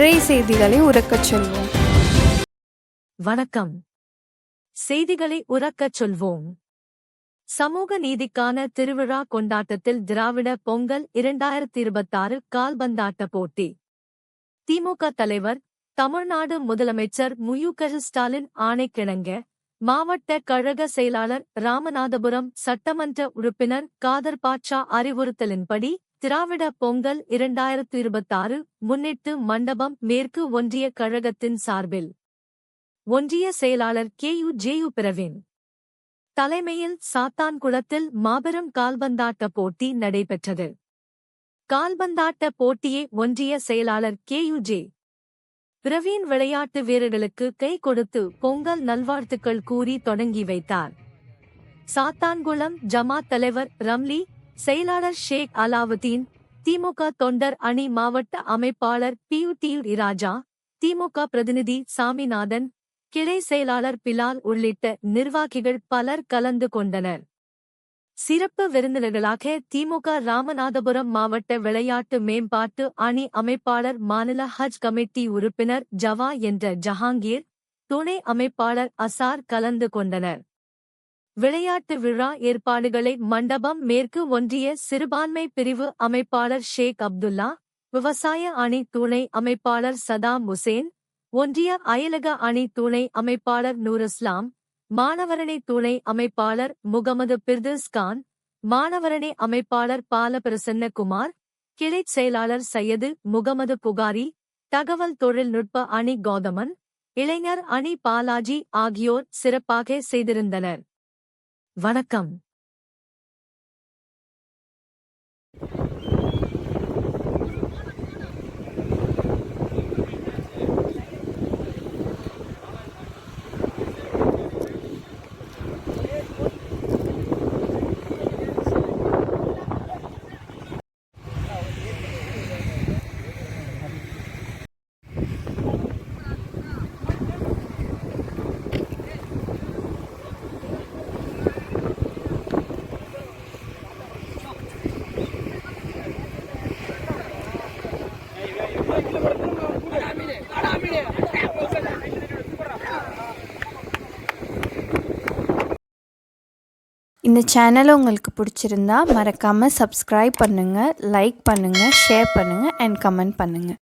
இன்றைய செய்திகளை உரக்கச் சொல்வோம். வணக்கம். செய்திகளை உரக்கச் சொல்வோம். சமூக நீதிக்கான திருவிழா கொண்டாட்டத்தில் திராவிட பொங்கல் 2026 கால்பந்தாட்ட போட்டி. திமுக தலைவர், தமிழ்நாடு முதலமைச்சர் மு.க. ஸ்டாலின் ஆணைக்கிணங்க, மாவட்ட கழக செயலாளர் ராமநாதபுரம் சட்டமன்ற உறுப்பினர் காதர் பாட்சா அறிவுறுத்தலின்படி திராவிட பொங்கல் 2026 முன்னிட்டு மண்டபம் மேற்கு ஒன்றிய கழகத்தின் சார்பில் ஒன்றிய செயலாளர் KUJU பிரவீன் தலைமையில் சாத்தான்குளத்தில் மாபெரும் கால்பந்தாட்ட போட்டி நடைபெற்றது. கால்பந்தாட்ட போட்டியை ஒன்றிய செயலாளர் KUJ பிரவீன் விளையாட்டு வீரர்களுக்கு கை கொடுத்து பொங்கல் நல்வாழ்த்துக்கள் கூறி தொடங்கி வைத்தார். சாத்தான்குளம் ஜமாத் தலைவர் ரம்லி, செயலாளர் ஷேக் அலாவுதீன், திமுக தொண்டர் அணி மாவட்ட அமைப்பாளர் PUT இராஜா, திமுக பிரதிநிதி சாமிநாதன், கிளை செயலாளர் பிலால் உள்ளிட்ட நிர்வாகிகள் பலர் கலந்து கொண்டனர். சிறப்பு விருந்தினர்களாக திமுக ராமநாதபுரம் மாவட்ட விளையாட்டு மேம்பாட்டு அணி அமைப்பாளர் மாநில ஹஜ் கமிட்டி உறுப்பினர் ஜவா என்ற ஜஹாங்கீர், துணை அமைப்பாளர் அசார் கலந்து கொண்டனர். விளையாட்டு விழா ஏற்பாடுகளை மண்டபம் மேற்கு ஒன்றிய சிறுபான்மை பிரிவு அமைப்பாளர் ஷேக் அப்துல்லா, விவசாய அணி துணை அமைப்பாளர் சதாம் உசேன், ஒன்றிய அயலக அணி துணை அமைப்பாளர் நூருஸ்லாம், மாணவரணி துணை அமைப்பாளர் முகமது பிர்தஸ் கான், மாணவரணி அமைப்பாளர் பாலபிரசன்ன குமார், கிளைச் செயலாளர் சையது முகமது புகாரி, தகவல் தொழில்நுட்ப அணி கௌதமன், இளைஞர் அணி பாலாஜி ஆகியோர் சிறப்பாக செய்திருந்தனர். வணக்கம். இந்த சேனல் உங்களுக்கு பிடிச்சிருந்தா மறக்காமல் சப்ஸ்கிரைப் பண்ணுங்கள், லைக் பண்ணுங்கள், ஷேர் பண்ணுங்கள் அண்ட் கமெண்ட் பண்ணுங்கள்.